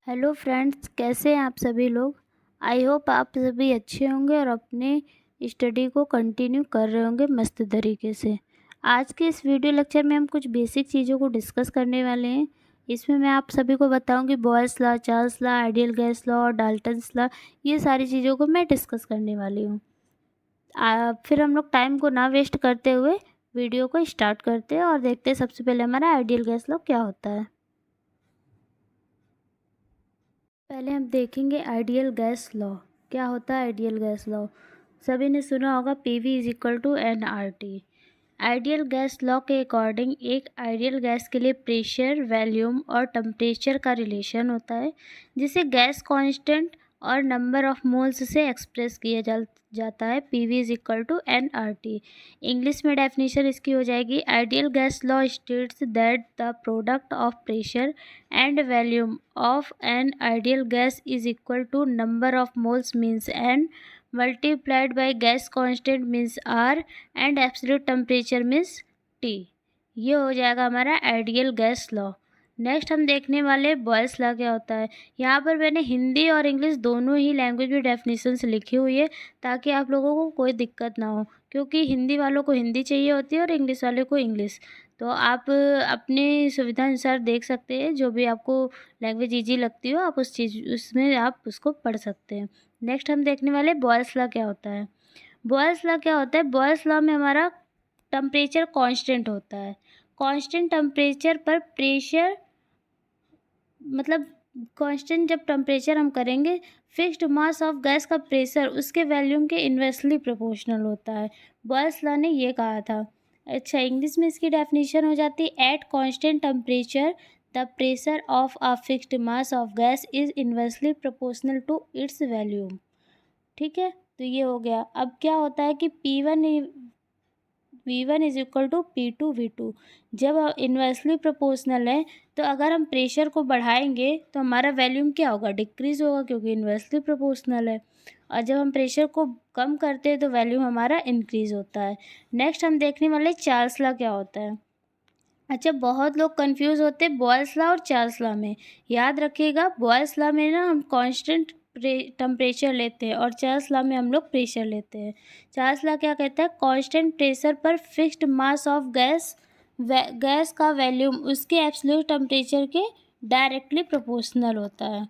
Hello friends, कैसे हैं आप सभी लोग। आई होप आप सभी अच्छे होंगे और अपने स्टडी को कंटिन्यू कर रहे होंगे मस्त तरीके से। आज के इस वीडियो लेक्चर में हम कुछ बेसिक चीज़ों को डिस्कस करने वाले हैं। इसमें मैं आप सभी को बताऊंगी Boyle's law, Charles law, ideal gas law और डाल्टन्स लॉ। ये सारी चीज़ों को मैं डिस्कस करने वाली हूँ। फिर हम लोग टाइम को ना वेस्ट करते हुए वीडियो को स्टार्ट करते हैं और देखते हैं सबसे पहले हमारा आइडियल गैस लॉ क्या होता है। पहले हम देखेंगे आइडियल गैस लॉ। क्या होता है आइडियल गैस लॉ? सभी ने सुना होगा PV is equal to NRT। Ideal gas law के अकॉर्डिंग एक आइडियल गैस के लिए प्रेशर, वॉल्यूम और टेम्परेचर का रिलेशन होता है जिसे गैस कांस्टेंट और नंबर ऑफ मोल्स से एक्सप्रेस किया जाता है। PV is equal to NRT। English में डेफिनेशन इसकी हो जाएगी, ideal gas law states that the product of pressure and volume of an ideal gas is equal to number of moles means N multiplied by gas constant means R and absolute temperature means T। ये हो जाएगा हमारा ideal gas law. Next हम देखने वाले Boyle's law क्या होता है। यहाँ पर मैंने हिंदी और इंग्लिश दोनों ही लैंग्वेज में डेफिनेशंस लिखी हुई है ताकि आप लोगों को कोई दिक्कत ना हो, क्योंकि हिंदी वालों को हिंदी चाहिए होती है और इंग्लिश वाले को इंग्लिश। तो आप अपनी सुविधा अनुसार देख सकते हैं, जो भी आपको लैंग्वेज ईजी लगती हो आप उसमें आप उसको पढ़ सकते हैं। नेक्स्ट हम देखने वाले बॉयल्स लॉ क्या होता है। बॉयल्स लॉ क्या होता है? बॉयल्स लॉ में हमारा टेम्परेचर कांस्टेंट होता है। कांस्टेंट टेम्परेचर पर प्रेशर, मतलब कांस्टेंट जब टेम्परेचर हम करेंगे, फिक्स्ड मास ऑफ गैस का प्रेशर उसके वॉल्यूम के इन्वर्सली प्रोपोर्शनल होता है। बॉयल्स लॉ ने ये कहा था। अच्छा, इंग्लिश में इसकी डेफिनेशन हो जाती है, at constant temperature the pressure of a fixed mass of gas is inversely proportional to its volume. ठीक है, तो ये हो गया। अब क्या होता है कि V1 is equal to P2 V2। जब इन्वर्सली प्रोपोर्शनल है तो अगर हम प्रेशर को बढ़ाएंगे तो हमारा वॉल्यूम क्या होगा? डिक्रीज होगा, क्योंकि इन्वर्सली प्रोपोर्शनल है। और जब हम प्रेशर को कम करते हैं तो वॉल्यूम हमारा इंक्रीज होता है। नेक्स्ट हम देखने वाले चार्ल्स लॉ क्या होता है। अच्छा, बहुत लोग कंफ्यूज होते हैं बॉयल्स लॉ और चार्ल्स लॉ में। याद रखिएगा, बॉयल्स लॉ में ना हम कांस्टेंट टेम्परेचर लेते हैं और चार्ल्स लॉ में हम लोग प्रेशर लेते हैं। चार्ल्स लॉ क्या कहता है? कांस्टेंट प्रेशर पर फिक्स्ड मास ऑफ गैस का वॉल्यूम उसके एब्सोल्यूट टेम्परेचर के डायरेक्टली प्रोपोर्शनल होता है।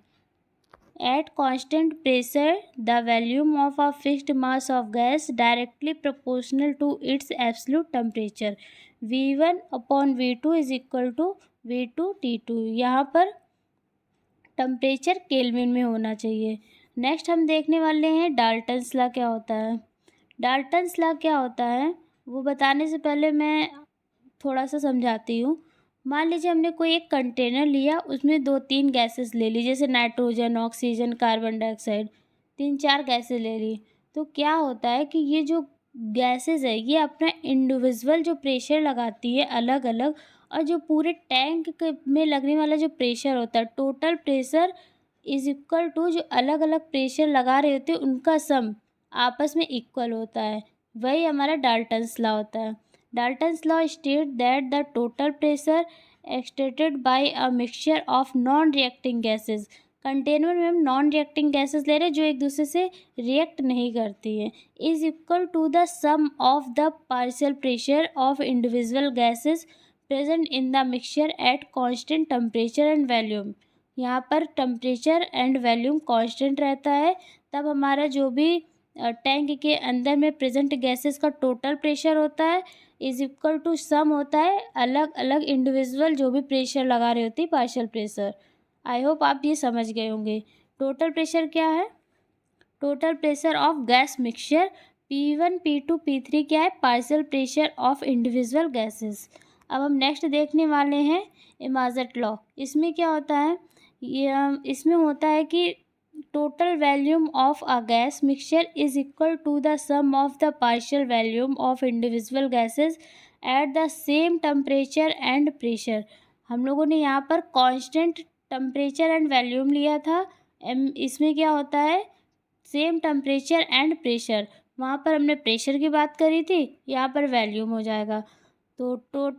At constant pressure, the volume of a fixed mass of gas directly proportional to its absolute temperature. V1 upon V2 is equal to V2 T2। यहाँ पर temperature kelvin में होना चाहिए। Next हम देखने वाले हैं डाल्टन्स लॉ क्या होता है। डाल्टन्स लॉ क्या होता है वो बताने से पहले मैं थोड़ा सा समझाती हूँ। मान लीजिए हमने कोई एक कंटेनर लिया, उसमें 2-3 गैसेस ले ली, जैसे nitrogen, oxygen, carbon dioxide, 3-4 gases ले ली। तो क्या होता है कि ये जो गैसेस है ये अपना इंडिविजुअल जो प्रेशर लगाती है अलग अलग, और जो पूरे टैंक में लगने वाला जो प्रेशर होता है, total pressure is equal to जो अलग अलग प्रेशर लगा रहे होते हैं उनका सम आपस में इक्वल होता है। वही हमारा डाल्टन्स लॉ होता है। Dalton's law states that the total pressure exerted by a mixture of non-reacting gases, container में हम नॉन रिएक्टिंग गैसेस ले रहे हैं जो एक दूसरे से रिएक्ट नहीं करती हैं, is equal to the sum of the partial pressure of individual gases present in the mixture at constant temperature and volume. यहाँ पर टेम्परेचर एंड वॉल्यूम कांस्टेंट रहता है, तब हमारा जो भी टैंक के अंदर में प्रेजेंट गैसेस का टोटल प्रेशर होता है इज इक्वल टू सम होता है अलग अलग इंडिविजुअल जो भी प्रेशर लगा रही होती है पार्शियल प्रेशर। आई होप आप ये समझ गए होंगे। टोटल प्रेशर क्या है? Total pressure of gas mixture. P1 P2 P3 क्या है? Partial pressure of individual gases. अब हम नेक्स्ट देखने वाले हैं इमाजट लॉ। इसमें क्या होता है? ये इसमें होता है कि total volume of a gas mixture is equal to the sum of the partial volume of individual gases at the same temperature and pressure। हम लोगों ने यहाँ पर कांस्टेंट टेम्परेचर एंड वॉल्यूम लिया था। इसमें क्या होता है? Same temperature and pressure. वहाँ पर हमने प्रेशर की बात करी थी, यहाँ पर वॉल्यूम हो जाएगा। तो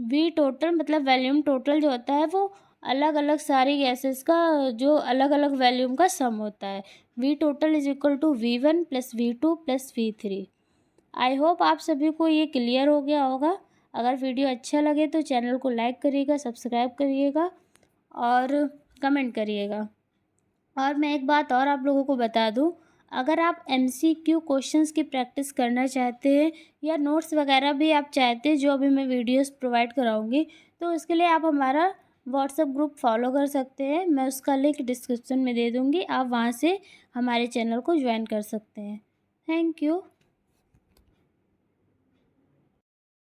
वी टोटल मतलब वॉल्यूम टोटल जो होता है वो अलग अलग सारी गैसेस का जो अलग अलग वॉल्यूम का सम होता है। V total is equal to V1 plus V2 plus V3। I hope आप सभी को ये क्लियर हो गया होगा। अगर वीडियो अच्छा लगे तो चैनल को लाइक करिएगा, सब्सक्राइब करिएगा और कमेंट करिएगा। और मैं एक बात और आप लोगों को बता दूं, अगर आप MCQ क्वेश्चंस की प्रैक्टिस करना चाहते हैं या नोट्स वगैरह भी आप चाहते हैं जो अभी मैं वीडियोस प्रोवाइड कराऊंगी, तो उसके लिए आप हमारा व्हाट्सएप ग्रुप फॉलो कर सकते हैं। मैं उसका लिंक डिस्क्रिप्शन में दे दूँगी, आप वहाँ से हमारे चैनल को ज्वाइन कर सकते हैं। Thank you.